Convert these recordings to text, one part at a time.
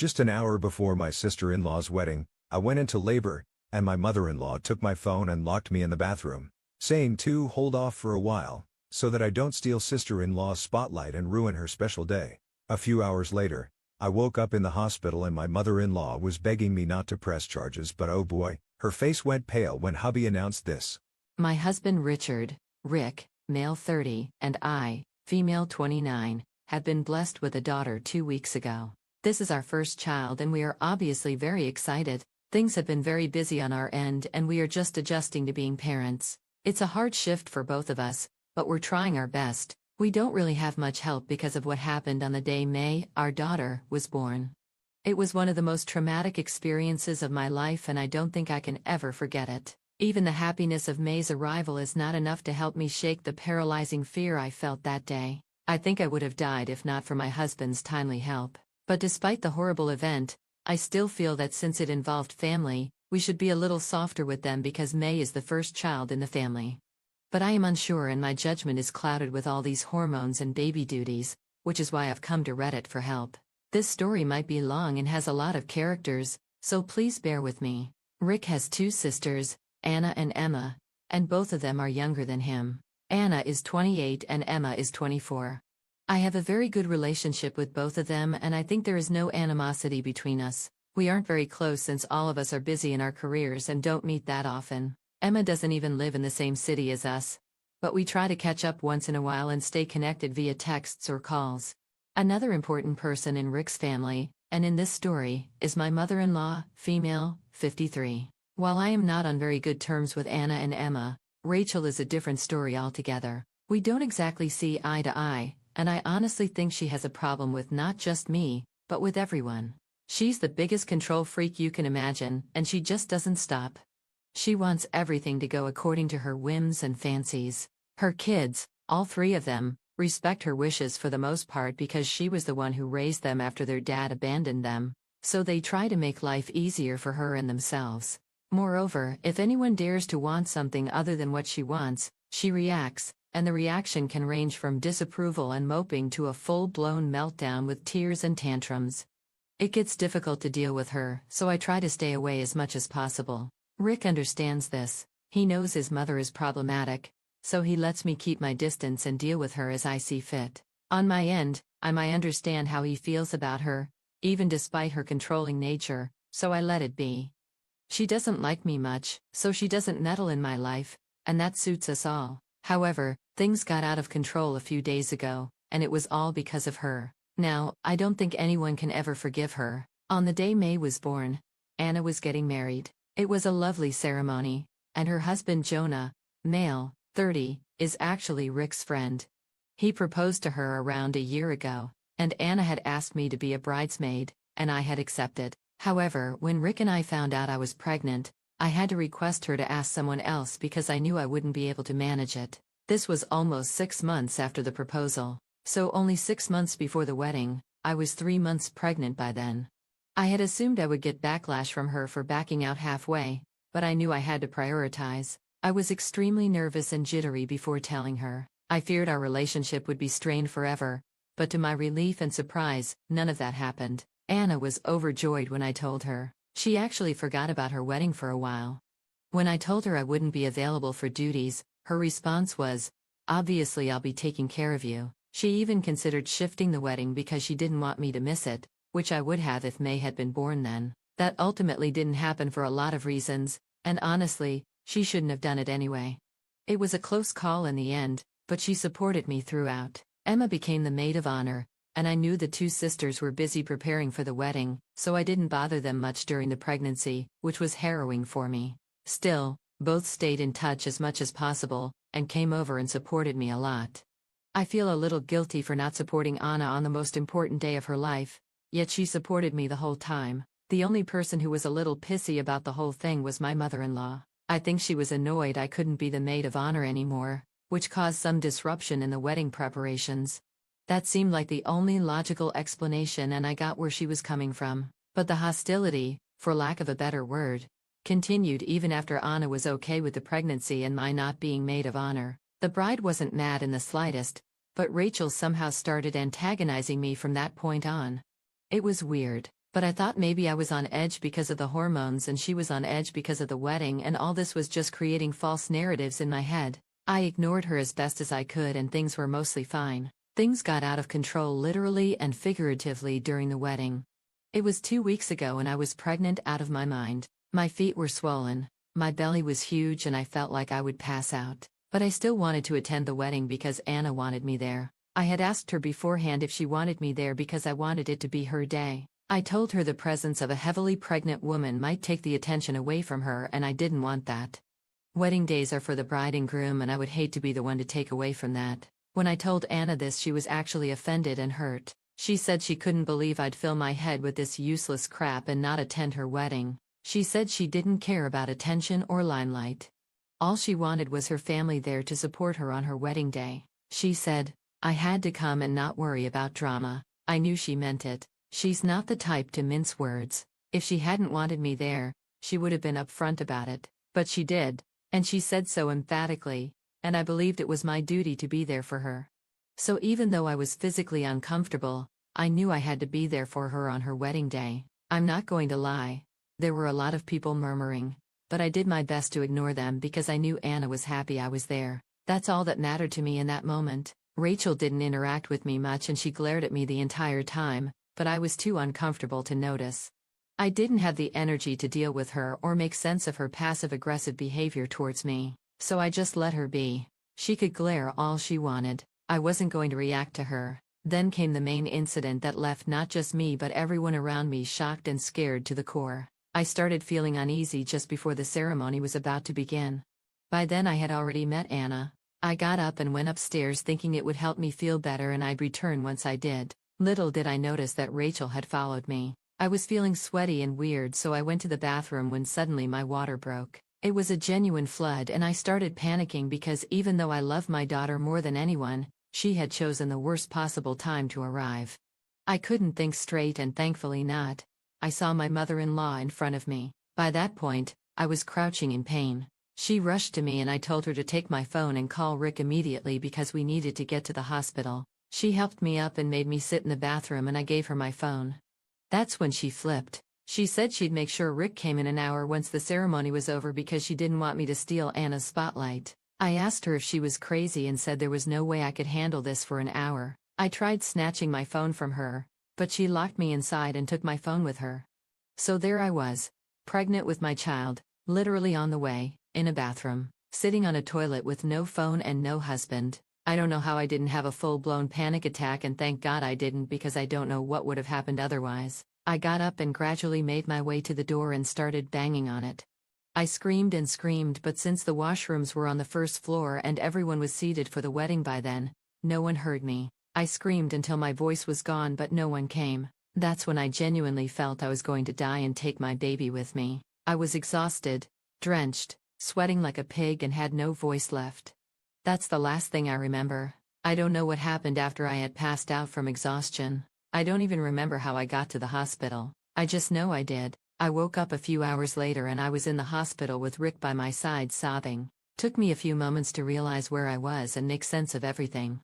Just an hour before my sister-in-law's wedding, I went into labor, and my mother-in-law took my phone and locked me in the bathroom, saying to hold off for a while, so that I don't steal sister-in-law's spotlight and ruin her special day. A few hours later, I woke up in the hospital and my mother-in-law was begging me not to press charges, but oh boy, her face went pale when hubby announced this. My husband Richard, Rick, male 30, and I, female 29, have been blessed with a daughter 2 weeks ago. This is our first child and we are obviously very excited. Things have been very busy on our end and we are just adjusting to being parents. It's a hard shift for both of us, but we're trying our best. We don't really have much help because of what happened on the day May, our daughter, was born. It was one of the most traumatic experiences of my life and I don't think I can ever forget it. Even the happiness of May's arrival is not enough to help me shake the paralyzing fear I felt that day. I think I would have died if not for my husband's timely help. But despite the horrible event, I still feel that since it involved family, we should be a little softer with them because May is the first child in the family. But I am unsure and my judgment is clouded with all these hormones and baby duties, which is why I've come to Reddit for help. This story might be long and has a lot of characters, so please bear with me. Rick has 2 sisters, Anna and Emma, and both of them are younger than him. Anna is 28 and Emma is 24. I have a very good relationship with both of them and I think there is no animosity between us. We aren't very close since all of us are busy in our careers and don't meet that often. Emma doesn't even live in the same city as us, but we try to catch up once in a while and stay connected via texts or calls. Another important person in Rick's family, and in this story, is my mother-in-law, female, 53. While I am not on very good terms with Anna and Emma, Rachel is a different story altogether. We don't exactly see eye to eye, and I honestly think she has a problem with not just me, but with everyone. She's the biggest control freak you can imagine, and she just doesn't stop. She wants everything to go according to her whims and fancies. Her kids, all 3 of them, respect her wishes for the most part because she was the one who raised them after their dad abandoned them, so they try to make life easier for her and themselves. Moreover, if anyone dares to want something other than what she wants, she reacts, and the reaction can range from disapproval and moping to a full-blown meltdown with tears and tantrums. It gets difficult to deal with her, so I try to stay away as much as possible. Rick understands this. He knows his mother is problematic, so he lets me keep my distance and deal with her as I see fit. On my end, I might understand how he feels about her, even despite her controlling nature, so I let it be. She doesn't like me much, so she doesn't meddle in my life, and that suits us all. However, things got out of control a few days ago, and it was all because of her. Now, I don't think anyone can ever forgive her. On the day May was born, Anna was getting married. It was a lovely ceremony, and her husband Jonah, male, 30, is actually Rick's friend. He proposed to her around a year ago, and Anna had asked me to be a bridesmaid, and I had accepted. However, when Rick and I found out I was pregnant, I had to request her to ask someone else because I knew I wouldn't be able to manage it. This was almost 6 months after the proposal, so only 6 months before the wedding. I was 3 months pregnant by then. I had assumed I would get backlash from her for backing out halfway, but I knew I had to prioritize. I was extremely nervous and jittery before telling her. I feared our relationship would be strained forever, but to my relief and surprise, none of that happened. Anna was overjoyed when I told her. She actually forgot about her wedding for a while. When I told her I wouldn't be available for duties, her response was, "Obviously I'll be taking care of you." She even considered shifting the wedding because she didn't want me to miss it, which I would have if May had been born then. That ultimately didn't happen for a lot of reasons, and honestly, she shouldn't have done it anyway. It was a close call in the end, but she supported me throughout. Emma became the maid of honor, and I knew the 2 sisters were busy preparing for the wedding, so I didn't bother them much during the pregnancy, which was harrowing for me. Still, both stayed in touch as much as possible, and came over and supported me a lot. I feel a little guilty for not supporting Anna on the most important day of her life, yet she supported me the whole time. The only person who was a little pissy about the whole thing was my mother-in-law. I think she was annoyed I couldn't be the maid of honor anymore, which caused some disruption in the wedding preparations. That seemed like the only logical explanation and I got where she was coming from. But the hostility, for lack of a better word, continued even after Anna was okay with the pregnancy and my not being maid of honor. The bride wasn't mad in the slightest, but Rachel somehow started antagonizing me from that point on. It was weird. But I thought maybe I was on edge because of the hormones and she was on edge because of the wedding, and all this was just creating false narratives in my head. I ignored her as best as I could and things were mostly fine. Things got out of control literally and figuratively during the wedding. It was 2 weeks ago and I was pregnant out of my mind. My feet were swollen, my belly was huge and I felt like I would pass out. But I still wanted to attend the wedding because Anna wanted me there. I had asked her beforehand if she wanted me there because I wanted it to be her day. I told her the presence of a heavily pregnant woman might take the attention away from her and I didn't want that. Wedding days are for the bride and groom and I would hate to be the one to take away from that. When I told Anna this, she was actually offended and hurt. She said she couldn't believe I'd fill my head with this useless crap and not attend her wedding. She said she didn't care about attention or limelight. All she wanted was her family there to support her on her wedding day. She said, I had to come and not worry about drama. I knew she meant it. She's not the type to mince words. If she hadn't wanted me there, she would have been upfront about it. But she did. And she said so emphatically, and I believed it was my duty to be there for her. So even though I was physically uncomfortable, I knew I had to be there for her on her wedding day. I'm not going to lie. There were a lot of people murmuring, but I did my best to ignore them because I knew Anna was happy I was there. That's all that mattered to me in that moment. Rachel didn't interact with me much and she glared at me the entire time, but I was too uncomfortable to notice. I didn't have the energy to deal with her or make sense of her passive-aggressive behavior towards me, so I just let her be. She could glare all she wanted. I wasn't going to react to her. Then came the main incident that left not just me but everyone around me shocked and scared to the core. I started feeling uneasy just before the ceremony was about to begin. By then I had already met Anna. I got up and went upstairs thinking it would help me feel better and I'd return once I did. Little did I notice that Rachel had followed me. I was feeling sweaty and weird, so I went to the bathroom when suddenly my water broke. It was a genuine flood and I started panicking because even though I love my daughter more than anyone, she had chosen the worst possible time to arrive. I couldn't think straight and thankfully not. I saw my mother-in-law in front of me. By that point, I was crouching in pain. She rushed to me and I told her to take my phone and call Rick immediately because we needed to get to the hospital. She helped me up and made me sit in the bathroom and I gave her my phone. That's when she flipped. She said she'd make sure Rick came in an hour once the ceremony was over because she didn't want me to steal Anna's spotlight. I asked her if she was crazy and said there was no way I could handle this for an hour. I tried snatching my phone from her, but she locked me inside and took my phone with her. So there I was, pregnant with my child, literally on the way, in a bathroom, sitting on a toilet with no phone and no husband. I don't know how I didn't have a full-blown panic attack, and thank God I didn't because I don't know what would have happened otherwise. I got up and gradually made my way to the door and started banging on it. I screamed and screamed, but since the washrooms were on the first floor and everyone was seated for the wedding by then, no one heard me. I screamed until my voice was gone but no one came. That's when I genuinely felt I was going to die and take my baby with me. I was exhausted, drenched, sweating like a pig and had no voice left. That's the last thing I remember. I don't know what happened after I had passed out from exhaustion. I don't even remember how I got to the hospital. I just know I did. I woke up a few hours later and I was in the hospital with Rick by my side sobbing. Took me a few moments to realize where I was and make sense of everything.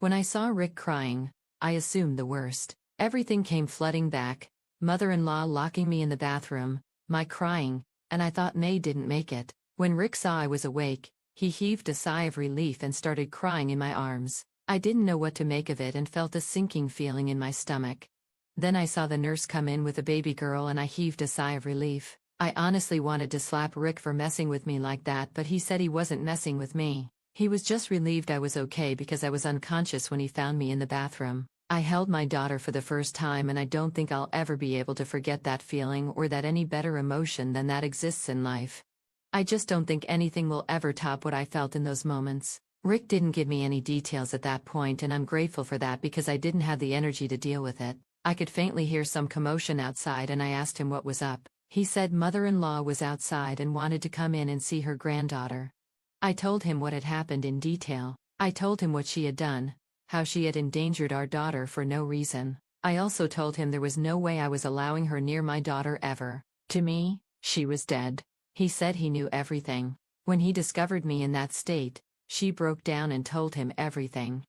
When I saw Rick crying, I assumed the worst. Everything came flooding back, mother-in-law locking me in the bathroom, my crying, and I thought May didn't make it. When Rick saw I was awake, he heaved a sigh of relief and started crying in my arms. I didn't know what to make of it and felt a sinking feeling in my stomach. Then I saw the nurse come in with a baby girl and I heaved a sigh of relief. I honestly wanted to slap Rick for messing with me like that, but he said he wasn't messing with me. He was just relieved I was okay because I was unconscious when he found me in the bathroom. I held my daughter for the first time and I don't think I'll ever be able to forget that feeling or that any better emotion than that exists in life. I just don't think anything will ever top what I felt in those moments. Rick didn't give me any details at that point and I'm grateful for that because I didn't have the energy to deal with it. I could faintly hear some commotion outside and I asked him what was up. He said mother-in-law was outside and wanted to come in and see her granddaughter. I told him what had happened in detail. I told him what she had done, how she had endangered our daughter for no reason. I also told him there was no way I was allowing her near my daughter ever. To me, she was dead. He said he knew everything. When he discovered me in that state, she broke down and told him everything.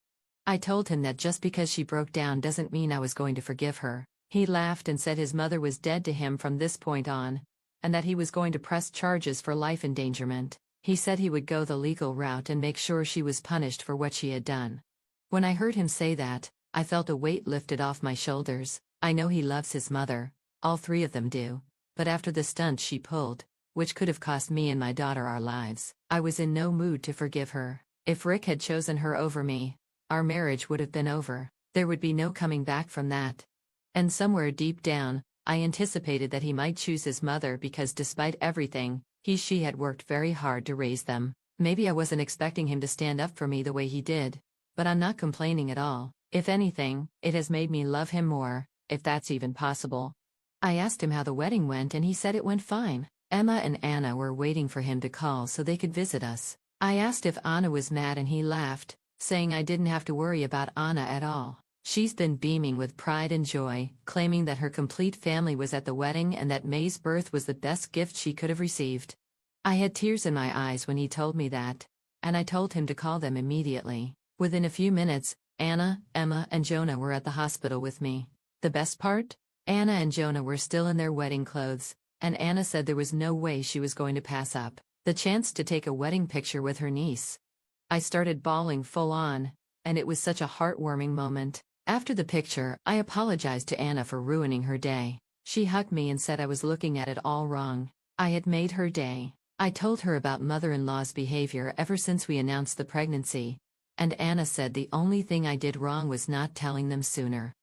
I told him that just because she broke down doesn't mean I was going to forgive her. He laughed and said his mother was dead to him from this point on, and that he was going to press charges for life endangerment. He said he would go the legal route and make sure she was punished for what she had done. When I heard him say that, I felt a weight lifted off my shoulders. I know he loves his mother, all three of them do, but after the stunt she pulled, which could have cost me and my daughter our lives, I was in no mood to forgive her. If Rick had chosen her over me, our marriage would have been over. There would be no coming back from that. And somewhere deep down, I anticipated that he might choose his mother because despite everything, she had worked very hard to raise them. Maybe I wasn't expecting him to stand up for me the way he did, but I'm not complaining at all. If anything, it has made me love him more, if that's even possible. I asked him how the wedding went and he said it went fine. Emma and Anna were waiting for him to call so they could visit us. I asked if Anna was mad and he laughed, saying I didn't have to worry about Anna at all. She's been beaming with pride and joy, claiming that her complete family was at the wedding and that May's birth was the best gift she could have received. I had tears in my eyes when he told me that, and I told him to call them immediately. Within a few minutes, Anna, Emma, and Jonah were at the hospital with me. The best part? Anna and Jonah were still in their wedding clothes, and Anna said there was no way she was going to pass up the chance to take a wedding picture with her niece. I started bawling full on, and it was such a heartwarming moment. After the picture, I apologized to Anna for ruining her day. She hugged me and said I was looking at it all wrong. I had made her day. I told her about mother-in-law's behavior ever since we announced the pregnancy, and Anna said the only thing I did wrong was not telling them sooner.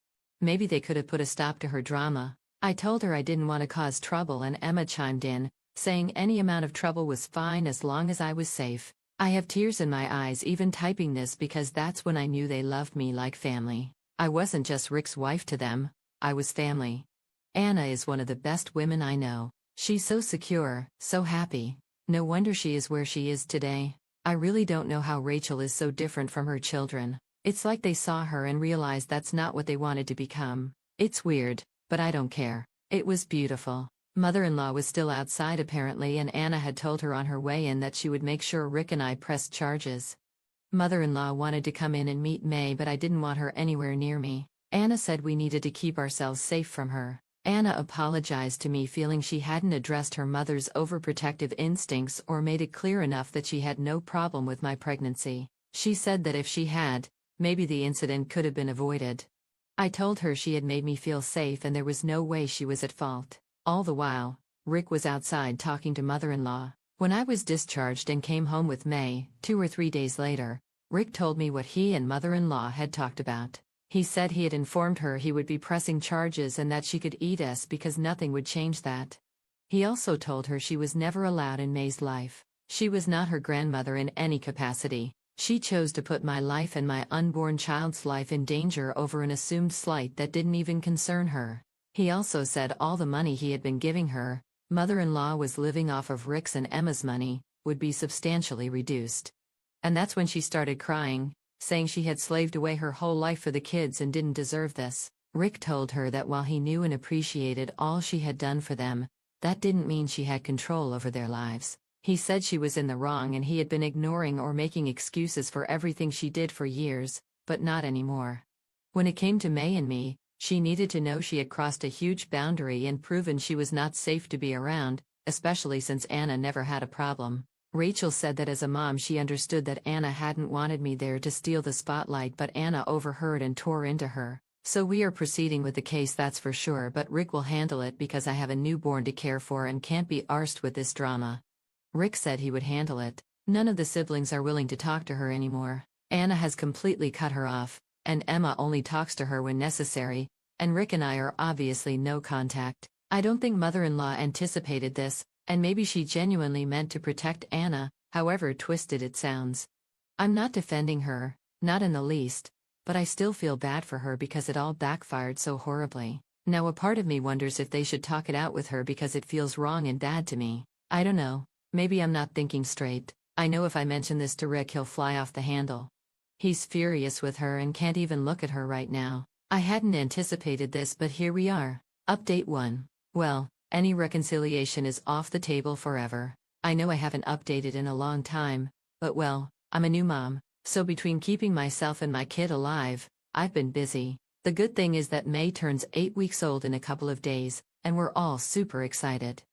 Maybe they could have put a stop to her drama. I told her I didn't want to cause trouble and Emma chimed in, saying any amount of trouble was fine as long as I was safe. I have tears in my eyes even typing this because that's when I knew they loved me like family. I wasn't just Rick's wife to them, I was family. Anna is one of the best women I know. She's so secure, so happy. No wonder she is where she is today. I really don't know how Rachel is so different from her children. It's like they saw her and realized that's not what they wanted to become. It's weird, but I don't care. It was beautiful. Mother-in-law was still outside apparently, and Anna had told her on her way in that she would make sure Rick and I pressed charges. Mother-in-law wanted to come in and meet May, but I didn't want her anywhere near me. Anna said we needed to keep ourselves safe from her. Anna apologized to me, feeling she hadn't addressed her mother's overprotective instincts or made it clear enough that she had no problem with my pregnancy. She said that if she had, maybe the incident could have been avoided. I told her she had made me feel safe and there was no way she was at fault. All the while, Rick was outside talking to mother-in-law. When I was discharged and came home with May, 2 or 3 days later, Rick told me what he and mother-in-law had talked about. He said he had informed her he would be pressing charges and that she could eat us because nothing would change that. He also told her she was never allowed in May's life. She was not her grandmother in any capacity. She chose to put my life and my unborn child's life in danger over an assumed slight that didn't even concern her. He also said all the money he had been giving her, mother-in-law was living off of Rick's and Emma's money, would be substantially reduced. And that's when she started crying, saying she had slaved away her whole life for the kids and didn't deserve this. Rick told her that while he knew and appreciated all she had done for them, that didn't mean she had control over their lives. He said she was in the wrong and he had been ignoring or making excuses for everything she did for years, but not anymore. When it came to May and me, she needed to know she had crossed a huge boundary and proven she was not safe to be around, especially since Anna never had a problem. Rachel said that as a mom she understood that Anna hadn't wanted me there to steal the spotlight, but Anna overheard and tore into her. So we are proceeding with the case, that's for sure, but Rick will handle it because I have a newborn to care for and can't be arsed with this drama. Rick said he would handle it. None of the siblings are willing to talk to her anymore. Anna has completely cut her off, and Emma only talks to her when necessary, and Rick and I are obviously no contact. I don't think mother-in-law anticipated this, and maybe she genuinely meant to protect Anna, however twisted it sounds. I'm not defending her, not in the least, but I still feel bad for her because it all backfired so horribly. Now a part of me wonders if they should talk it out with her because it feels wrong and bad to me. I don't know, maybe I'm not thinking straight. I know if I mention this to Rick he'll fly off the handle. He's furious with her and can't even look at her right now. I hadn't anticipated this, but here we are. Update 1. Well, any reconciliation is off the table forever. I know I haven't updated in a long time, but well, I'm a new mom, so between keeping myself and my kid alive, I've been busy. The good thing is that May turns 8 weeks old in a couple of days, and we're all super excited.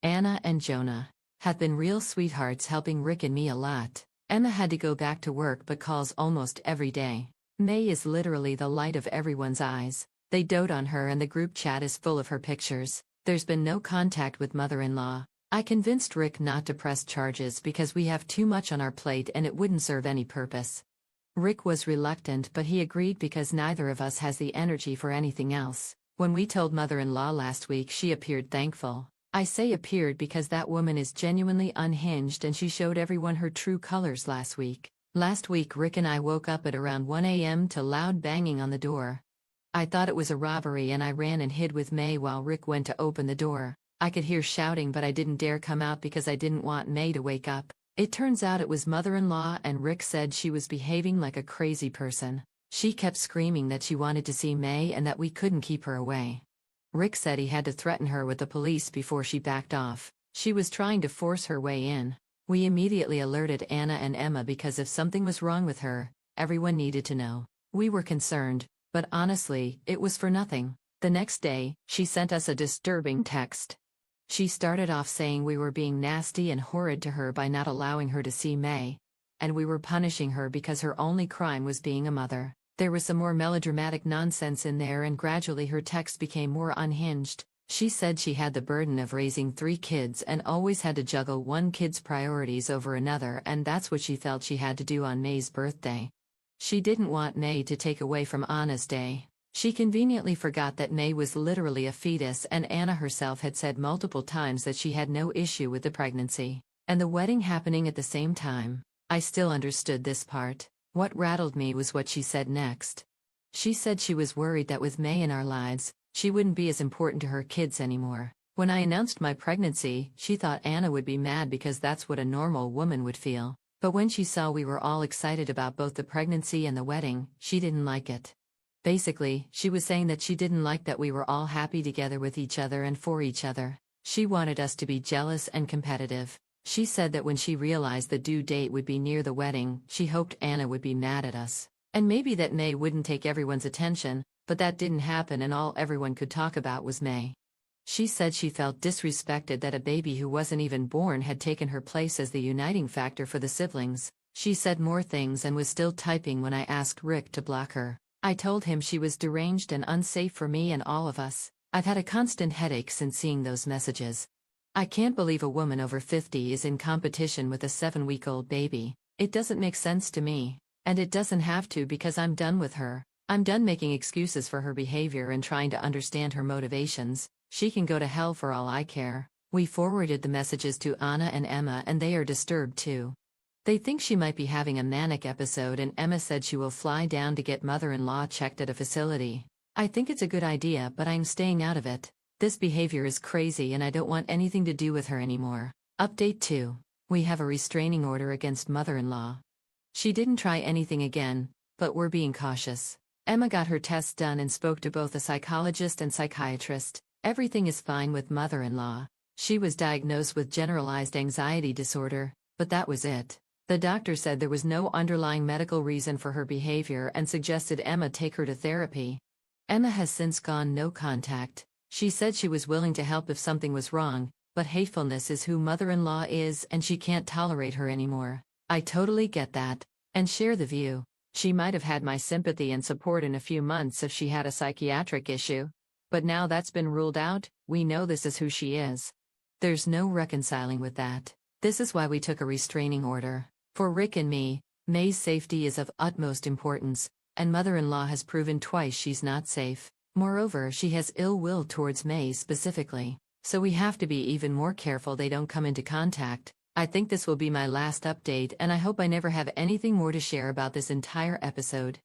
Anna and Jonah have been real sweethearts, helping Rick and me a lot. Emma had to go back to work but calls almost every day. May is literally the light of everyone's eyes. They dote on her and the group chat is full of her pictures. There's been no contact with mother-in-law. I convinced Rick not to press charges because we have too much on our plate and it wouldn't serve any purpose. Rick was reluctant, but he agreed because neither of us has the energy for anything else. When we told mother-in-law last week, she appeared thankful. I say appeared because that woman is genuinely unhinged and she showed everyone her true colors last week. Last week Rick and I woke up at around 1 a.m. to loud banging on the door. I thought it was a robbery and I ran and hid with May while Rick went to open the door. I could hear shouting, but I didn't dare come out because I didn't want May to wake up. It turns out it was mother-in-law, and Rick said she was behaving like a crazy person. She kept screaming that she wanted to see May and that we couldn't keep her away. Rick said he had to threaten her with the police before she backed off. She was trying to force her way in. We immediately alerted Anna and Emma because if something was wrong with her, everyone needed to know. We were concerned, but honestly, it was for nothing. The next day, she sent us a disturbing text. She started off saying we were being nasty and horrid to her by not allowing her to see May, and we were punishing her because her only crime was being a mother. There was some more melodramatic nonsense in there, and gradually her text became more unhinged. She said she had the burden of raising 3 kids and always had to juggle one kid's priorities over another, and that's what she felt she had to do on May's birthday. She didn't want May to take away from Anna's day. She conveniently forgot that May was literally a fetus, and Anna herself had said multiple times that she had no issue with the pregnancy and the wedding happening at the same time. I still understood this part. What rattled me was what she said next. She said she was worried that with May in our lives, she wouldn't be as important to her kids anymore. When I announced my pregnancy, she thought Anna would be mad because that's what a normal woman would feel. But when she saw we were all excited about both the pregnancy and the wedding, she didn't like it. Basically, she was saying that she didn't like that we were all happy together with each other and for each other. She wanted us to be jealous and competitive. She said that when she realized the due date would be near the wedding, she hoped Anna would be mad at us. And maybe that May wouldn't take everyone's attention, but that didn't happen, and all everyone could talk about was May. She said she felt disrespected that a baby who wasn't even born had taken her place as the uniting factor for the siblings. She said more things and was still typing when I asked Rick to block her. I told him she was deranged and unsafe for me and all of us. I've had a constant headache since seeing those messages. I can't believe a woman over 50 is in competition with a 7-week-old baby. It doesn't make sense to me. And it doesn't have to, because I'm done with her. I'm done making excuses for her behavior and trying to understand her motivations. She can go to hell for all I care. We forwarded the messages to Anna and Emma, and they are disturbed too. They think she might be having a manic episode, and Emma said she will fly down to get mother-in-law checked at a facility. I think it's a good idea, but I'm staying out of it. This behavior is crazy and I don't want anything to do with her anymore. Update 2. We have a restraining order against mother-in-law. She didn't try anything again, but we're being cautious. Emma got her tests done and spoke to both a psychologist and psychiatrist. Everything is fine with mother-in-law. She was diagnosed with generalized anxiety disorder, but that was it. The doctor said there was no underlying medical reason for her behavior and suggested Emma take her to therapy. Emma has since gone no contact. She said she was willing to help if something was wrong, but hatefulness is who mother-in-law is and she can't tolerate her anymore. I totally get that, and share the view. She might have had my sympathy and support in a few months if she had a psychiatric issue. But now that's been ruled out, we know this is who she is. There's no reconciling with that. This is why we took a restraining order. For Rick and me, May's safety is of utmost importance, and mother-in-law has proven twice she's not safe. Moreover, she has ill will towards May specifically, so we have to be even more careful they don't come into contact. I think this will be my last update, and I hope I never have anything more to share about this entire episode.